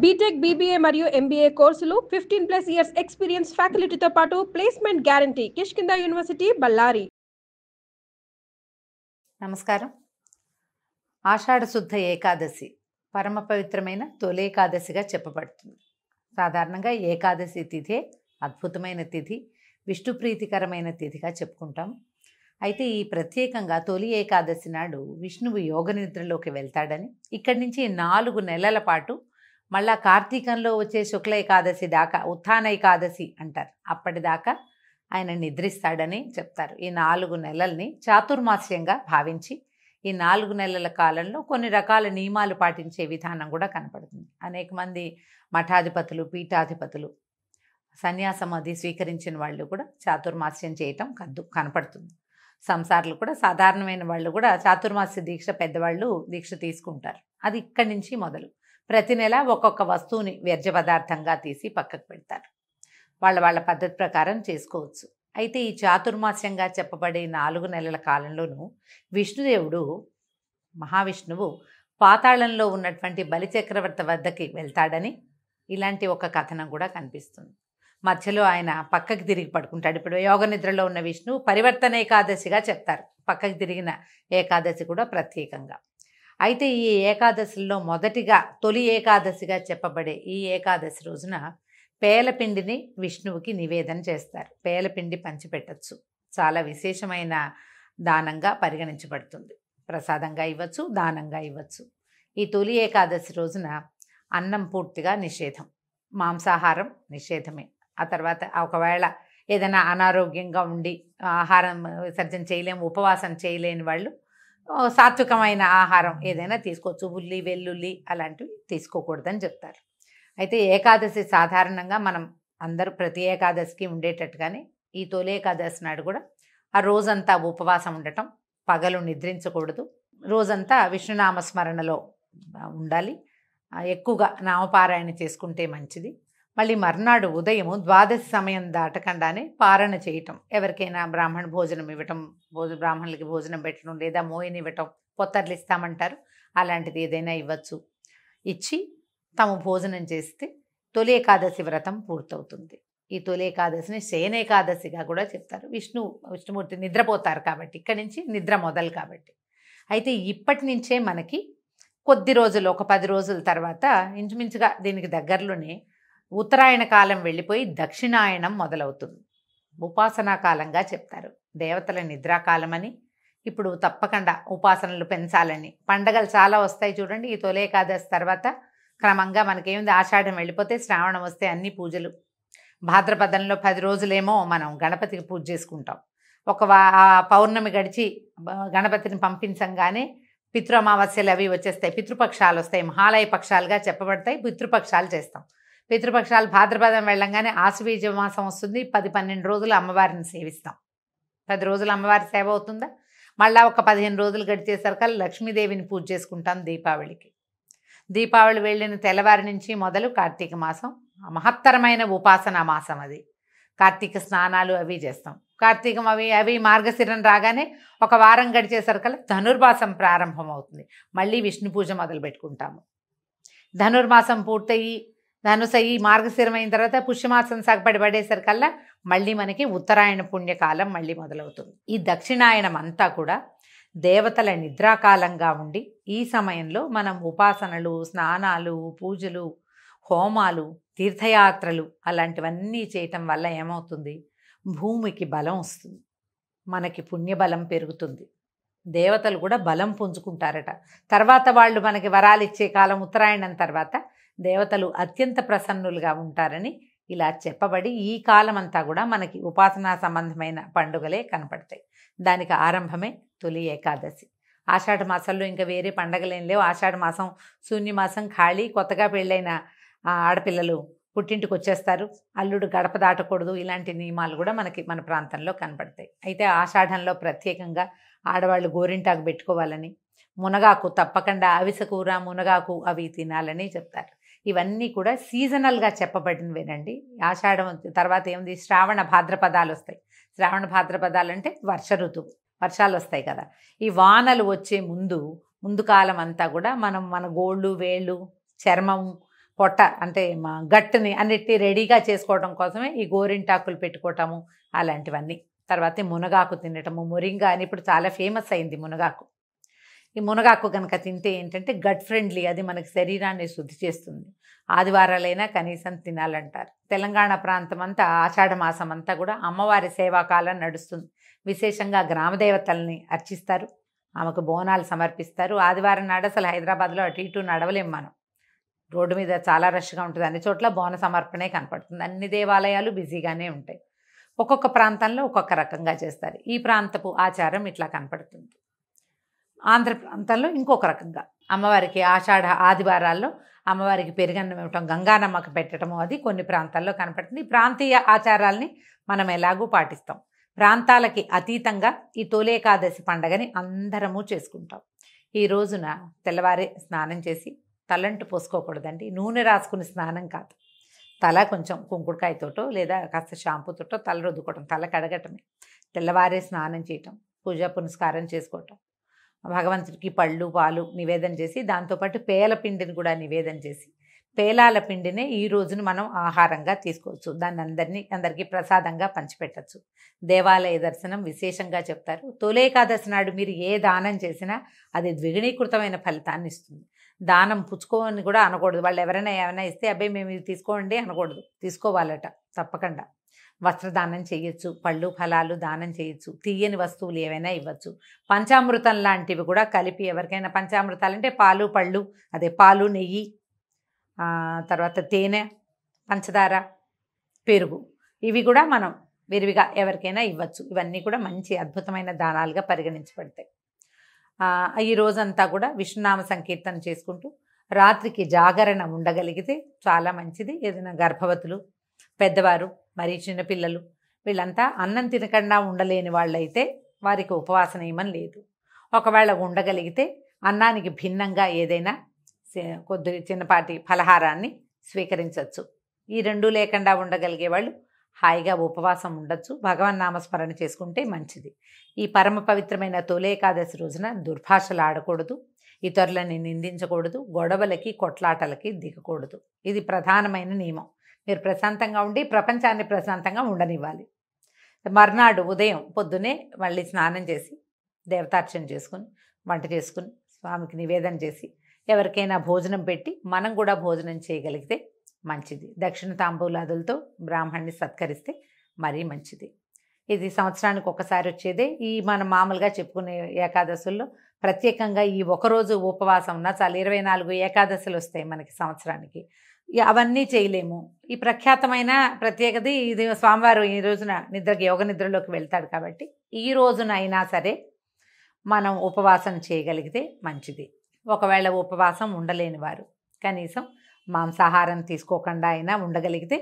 BTech, BBA మరియు MBA కోర్సులు 15+ years experience ఫ్యాకల్టీతో పాటు placement guarantee. Kishkinda university, Ballari. నమస్కారం. ఆషాఢ శుద్ధ ఏకాదశి పరమ పవిత్రమైన తొలి ఏకాదశిగా చెప్పబడుతుంది. సాధారణంగా ఏకాదశి తిథే అద్భుతమైన తిథి, విష్ణు ప్రీతికరమైన తిథిగా చెప్పుకుంటాం. అయితే ఈ ప్రత్యేకంగా తొలి ఏకాదశి నాడు విష్ణువు యోగ నిద్రలోకి వెళ్తాడని, ఇక్కడి నుంచి 4 నెలల పాటు మళ్ళా కార్తీకంలో వచ్చే శుక్ల ఏకాదశి దాకా ఉత్థాన ఏకాదశి అంటారు, అప్పటిదాకా ఆయన నిద్రిస్తాడని చెప్తారు. ఈ 4 నెలల్ని చాతుర్మాస్యంగా భావించి ఈ 4 నెలల కాలంలో కొన్ని రకాల నియమాలు పాటించే విధానం కూడా కనపడుతుంది. అనేక మంది మఠాధిపతులు, పీఠాధిపతులు, సన్యాసం అది స్వీకరించిన వాళ్ళు కూడా చాతుర్మాస్యం చేయటం కనపడుతుంది. సంసారులు కూడా, సాధారణమైన వాళ్ళు కూడా చాతుర్మాస్య దీక్ష, పెద్దవాళ్ళు దీక్ష తీసుకుంటారు. అది ఇక్కడి నుంచి మొదలు ప్రతి నెల ఒక్కొక్క వస్తువుని వ్యర్థ పదార్థంగా తీసి పక్కకు పెడతారు. వాళ్ళ పద్ధతి ప్రకారం చేసుకోవచ్చు. అయితే ఈ చాతుర్మాస్యంగా చెప్పబడే 4 నెలల కాలంలోనూ విష్ణుదేవుడు, మహావిష్ణువు పాతాళంలో ఉన్నటువంటి బలిచక్రవర్తి వద్దకి వెళ్తాడని ఇలాంటి ఒక కథనం కూడా కనిపిస్తుంది. మధ్యలో ఆయన పక్కకి తిరిగి పడుకుంటాడు. ఇప్పుడు యోగ నిద్రలో ఉన్న విష్ణువు పరివర్తన ఏకాదశిగా చెప్తారు, పక్కకి తిరిగిన ఏకాదశి కూడా ప్రత్యేకంగా. అయితే ఈ ఏకాదశిలో మొదటిగా తొలి ఏకాదశిగా చెప్పబడే ఈ ఏకాదశి రోజున పేలపిండిని విష్ణువుకి నివేదన చేస్తారు. పేలపిండి పంచిపెట్టచ్చు, చాలా విశేషమైన దానంగా పరిగణించబడుతుంది. ప్రసాదంగా ఇవ్వచ్చు, దానంగా ఇవ్వచ్చు. ఈ తొలి ఏకాదశి రోజున అన్నం పూర్తిగా నిషేధం, మాంసాహారం నిషేధమే. ఆ తర్వాత ఒకవేళ ఏదైనా అనారోగ్యంగా ఉండి ఆహారం విసర్జన చేయలేము, ఉపవాసం చేయలేని వాళ్ళు సాత్వికమైన ఆహారం ఏదైనా తీసుకోవచ్చు. ఉల్లి, వెల్లుల్లి అలాంటివి తీసుకోకూడదని చెప్తారు. అయితే ఏకాదశి సాధారణంగా మనం అందరూ ప్రతి ఏకాదశికి ఉండేటట్టుగానే ఈ తొలి ఏకాదశి నాడు కూడా ఆ రోజంతా ఉపవాసం ఉండటం, పగలు నిద్రించకూడదు, రోజంతా విష్ణునామస్మరణలో ఉండాలి, ఎక్కువగా నామపారాయణ చేసుకుంటే మంచిది. మళ్ళీ మర్నాడు ఉదయం ద్వాదశి సమయం దాటకుండానే పారణ చేయటం, ఎవరికైనా బ్రాహ్మణ భోజనం ఇవ్వటం, బ్రాహ్మణులకి భోజనం పెట్టడం, లేదా మోయిని ఇవ్వటం, పొత్తర్లు ఇస్తామంటారు, అలాంటిది ఏదైనా ఇవ్వచ్చు. ఇచ్చి తాము భోజనం చేస్తే తొలి ఏకాదశి వ్రతం పూర్తవుతుంది. ఈ తొలి ఏకాదశిని శయనేకాదశిగా కూడా చెప్తారు. విష్ణుమూర్తి నిద్రపోతారు కాబట్టి, ఇక్కడి నుంచి నిద్ర మొదలు కాబట్టి. అయితే ఇప్పటి నుంచే మనకి కొద్ది రోజులు, ఒక 10 రోజుల తర్వాత ఇంచుమించుగా దీనికి దగ్గరలోనే ఉత్తరాయణ కాలం వెళ్ళిపోయి దక్షిణాయనం మొదలవుతుంది. ఉపాసనా కాలంగా చెప్తారు. దేవతల నిద్రాకాలమని, ఇప్పుడు తప్పకుండా ఉపాసనలు పెంచాలని, పండగలు చాలా వస్తాయి చూడండి. ఈ తొలి ఏకాదశి తర్వాత క్రమంగా మనకేముంది, ఆషాఢం వెళ్ళిపోతే శ్రావణం వస్తే అన్ని పూజలు. భాద్రపదంలో 10 రోజులేమో మనం గణపతికి పూజ చేసుకుంటాం. పౌర్ణమి గడిచి గణపతిని పంపించంగానే పితృ అమావాస్యలు అవి వచ్చేస్తాయి, పితృపక్షాలు వస్తాయి, మహాలయ పక్షాలుగా చెప్పబడతాయి. పితృపక్షాలు చేస్తాం. పితృపక్షాలు భాద్రపదం వెళ్ళంగానే ఆశ్వీజ మాసం వస్తుంది. 10-12 రోజులు అమ్మవారిని సేవిస్తాం. 10 రోజులు అమ్మవారి సేవ అవుతుందా, మళ్ళీ ఒక 15 రోజులు గడిచేసరికి లక్ష్మీదేవిని పూజ చేసుకుంటాం దీపావళికి. దీపావళి వెళ్ళిన తెల్లవారి నుంచి మొదలు కార్తీక మాసం మహత్తరమైన ఉపాసనా మాసం. అది కార్తీక స్నానాలు అవి చేస్తాం. కార్తీకం అవి మార్గశిరం రాగానే ఒక వారం గడిచేసరికి ధనుర్మాసం ప్రారంభం అవుతుంది. మళ్ళీ విష్ణు పూజ మొదలు పెట్టుకుంటాము. ధనుర్మాసం పూర్తయి ధనుసయి మార్గశిరం అయిన తర్వాత పుష్యమాసం సగపడి పడేసరికల్లా మళ్ళీ మనకి ఉత్తరాయణ పుణ్యకాలం మళ్ళీ మొదలవుతుంది. ఈ దక్షిణాయనం అంతా కూడా దేవతల నిద్రాకాలంగా ఉండి, ఈ సమయంలో మనం ఉపాసనలు, స్నానాలు, పూజలు, హోమాలు, తీర్థయాత్రలు అలాంటివన్నీ చేయటం వల్ల ఏమవుతుంది, భూమికి బలం వస్తుంది, మనకి పుణ్యబలం పెరుగుతుంది, దేవతలు కూడా బలం పుంజుకుంటారట. తర్వాత వాళ్ళు మనకి వరాలు ఇచ్చే కాలం ఉత్తరాయణం తర్వాత దేవతలు అత్యంత ప్రసన్నులుగా ఉంటారని ఇలా చెప్పబడి ఈ కాలం అంతా కూడా మనకి ఉపాసనా సంబంధమైన పండుగలే కనపడతాయి. దానికి ఆరంభమే తొలి ఏకాదశి. ఆషాఢ మాసంలో ఇంకా వేరే పండగలేం లేవు. ఆషాఢ మాసం శూన్యమాసం, ఖాళీ. కొత్తగా పెళ్ళైన ఆడపిల్లలు పుట్టింటికి వచ్చేస్తారు, అల్లుడు గడప దాటకూడదు, ఇలాంటి నియమాలు కూడా మన ప్రాంతంలో కనపడతాయి. అయితే ఆషాఢంలో ప్రత్యేకంగా ఆడవాళ్ళు గోరింటాకు పెట్టుకోవాలని, మునగాకు తప్పకుండా, అవిసె కూర, మునగాకు అవి తినాలని చెప్తారు. ఇవన్నీ కూడా సీజనల్గా చెప్పబడినవేనండి. ఆషాఢం తర్వాత ఏముంది, శ్రావణ భాద్రపదాలు వస్తాయి. శ్రావణ భాద్రపదాలు అంటే వర్ష ఋతువు, వర్షాలు వస్తాయి కదా. ఈ వానలు వచ్చే ముందు కాలం అంతా కూడా మనం మన గోళ్ళు, వేళ్ళు, చర్మం, పొట్ట అంటే మా గట్టుని అన్నిటినీ రెడీగా చేసుకోవడం కోసమే ఈ గోరింటాకులు పెట్టుకోవటము అలాంటివన్నీ. తర్వాత మునగాకు తినటము, మొరింగా అని ఇప్పుడు చాలా ఫేమస్ అయింది మునగాకు. ఈ మునగాకు కనుక తింటే ఏంటంటే గట్ ఫ్రెండ్లీ, అది మనకి శరీరాన్ని శుద్ధి చేస్తుంది. ఆదివారాలైనా కనీసం తినాలంటారు. తెలంగాణ ప్రాంతం అంతా ఆషాఢ మాసం అంతా కూడా అమ్మవారి సేవాకాలం నడుస్తుంది. విశేషంగా గ్రామదేవతల్ని అర్చిస్తారు, ఆమెకు బోనాలు సమర్పిస్తారు. ఆదివారం నాడు అసలు హైదరాబాద్లో అటు ఇటు నడవలేం మనం, రోడ్డు మీద చాలా రష్గా ఉంటుంది. అన్ని చోట్ల బోన సమర్పణే కనపడుతుంది. అన్ని దేవాలయాలు బిజీగానే ఉంటాయి. ఒక్కొక్క ప్రాంతంలో ఒక్కొక్క రకంగా చేస్తారు. ఈ ప్రాంతపు ఆచారం ఇట్లా కనపడుతుంది. ఆంధ్ర ప్రాంతంలో ఇంకొక రకంగా అమ్మవారికి ఆషాఢ ఆదివారాల్లో అమ్మవారికి పెరుగన్నం ఇవ్వటం, గంగానమ్మకు పెట్టడము, అది కొన్ని ప్రాంతాల్లో కనపడుతుంది. ఈ ప్రాంతీయ ఆచారాల్ని మనం ఎలాగూ పాటిస్తాం. ప్రాంతాలకి అతీతంగా ఈ తొలేకాదశి పండగని అందరము చేసుకుంటాం. ఈ రోజున తెల్లవారే స్నానం చేసి తలంటు పోసుకోకూడదండి. నూనె రాసుకుని స్నానం కాదు, తల కొంచెం కుంకుడుకాయతోటో లేదా కాస్త షాంపూతోటో తల రుద్దుకోవటం, తల కడగటమే. తెల్లవారే స్నానం చేయటం, పూజా పునస్కారం చేసుకోవటం, భగవంతుడికి పళ్ళు పాలు నివేదన చేసి దాంతోపాటు పేల పిండిని కూడా నివేదన చేసి, పేలాల పిండినే ఈ రోజున మనం ఆహారంగా తీసుకోవచ్చు. దాన్ని అందరికీ ప్రసాదంగా పంచిపెట్టచ్చు. దేవాలయ దర్శనం విశేషంగా చెప్తారు. తొలేకాదశి నాడు మీరు ఏ దానం చేసినా అది ద్విగుణీకృతమైన ఫలితాన్ని ఇస్తుంది. దానం పుచ్చుకోని కూడా అనకూడదు. వాళ్ళు ఎవరైనా ఏమైనా ఇస్తే అబ్బాయి మేము ఇది తీసుకోండి అనకూడదు, తీసుకోవాలట తప్పకుండా. వస్త్రదానం చేయొచ్చు, పళ్ళు ఫలాలు దానం చేయొచ్చు, తీయని వస్తువులు ఏవైనా ఇవ్వచ్చు. పంచామృతం లాంటివి కూడా కలిపి ఎవరికైనా, పంచామృతాలు అంటే పాలు పళ్ళు, అదే పాలు నెయ్యి, తర్వాత తేనె, పంచదార, పెరుగు, ఇవి కూడా మనం విరివిగా ఎవరికైనా ఇవ్వచ్చు. ఇవన్నీ కూడా మంచి అద్భుతమైన దానాలుగా పరిగణించబడతాయి. ఈ రోజంతా కూడా విష్ణునామ సంకీర్తన చేసుకుంటూ రాత్రికి జాగరణ ఉండగలిగితే చాలా మంచిది. ఏదైనా గర్భవతులు, పెద్దవారు, మరి చిన్నపిల్లలు వీళ్ళంతా అన్నం తినకుండా ఉండలేని వాళ్ళైతే వారికి ఉపవాస నియమం లేదు. ఒకవేళ ఉండగలిగితే అన్నానికి భిన్నంగా ఏదైనా కొద్ది చిన్నపాటి ఫలహారాన్ని స్వీకరించవచ్చు. ఈ రెండూ లేకుండా ఉండగలిగే వాళ్ళు హాయిగా ఉపవాసం ఉండొచ్చు. భగవన్ నామస్మరణ చేసుకుంటే మంచిది. ఈ పరమ పవిత్రమైన తొలేకాదశి రోజున దుర్భాషలు ఆడకూడదు, ఇతరులని నిందించకూడదు, గొడవలకి కొట్లాటలకి దిగకూడదు. ఇది ప్రధానమైన నియమం. మీరు ప్రశాంతంగా ఉండి ప్రపంచాన్ని ప్రశాంతంగా ఉండనివ్వాలి. మర్నాడు ఉదయం పొద్దునే మళ్ళీ స్నానం చేసి దేవతార్చన చేసుకుని వంట చేసుకుని స్వామికి నివేదన చేసి ఎవరికైనా భోజనం పెట్టి మనం కూడా భోజనం చేయగలిగితే మంచిది. దక్షిణ తాంబూలాదులతో బ్రాహ్మణ్ణి సత్కరిస్తే మరీ మంచిది. ఇది సంవత్సరానికి ఒకసారి వచ్చేదే. ఈ మనం మామూలుగా చెప్పుకునే ఏకాదశుల్లో ప్రత్యేకంగా ఈ ఒకరోజు ఉపవాసం ఉన్నా చాలు, 24 ఏకాదశులు వస్తాయి మనకి సంవత్సరానికి. అవన్నీ చేయలేము. ఈ ప్రఖ్యాతమైన ప్రత్యేకత ఇది, స్వామివారు ఈ రోజున యోగ నిద్రలోకి వెళ్తాడు కాబట్టి ఈ రోజున అయినా సరే మనం ఉపవాసం చేయగలిగితే మంచిది. ఒకవేళ ఉపవాసం ఉండలేని వారు కనీసం మాంసాహారం తీసుకోకుండా అయినా ఉండగలిగితే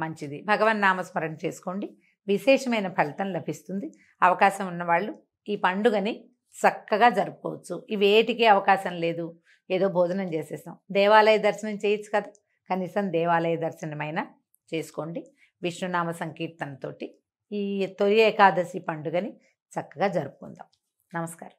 మంచిది. భగవన్ నామస్మరణ చేసుకోండి, విశేషమైన ఫలితం లభిస్తుంది. అవకాశం ఉన్నవాళ్ళు ఈ పండుగని చక్కగా జరుపుకోవచ్చు. ఇవేటికి అవకాశం లేదు, ఏదో భోజనం చేసేస్తాం, దేవాలయ దర్శనం చేయొచ్చు కదా, కనీసం దేవాలయ దర్శనమైనా చేసుకోండి. విష్ణునామ సంకీర్తనతోటి ఈ తొలి ఏకాదశి పండుగని చక్కగా జరుపుకుందాం. నమస్కారం.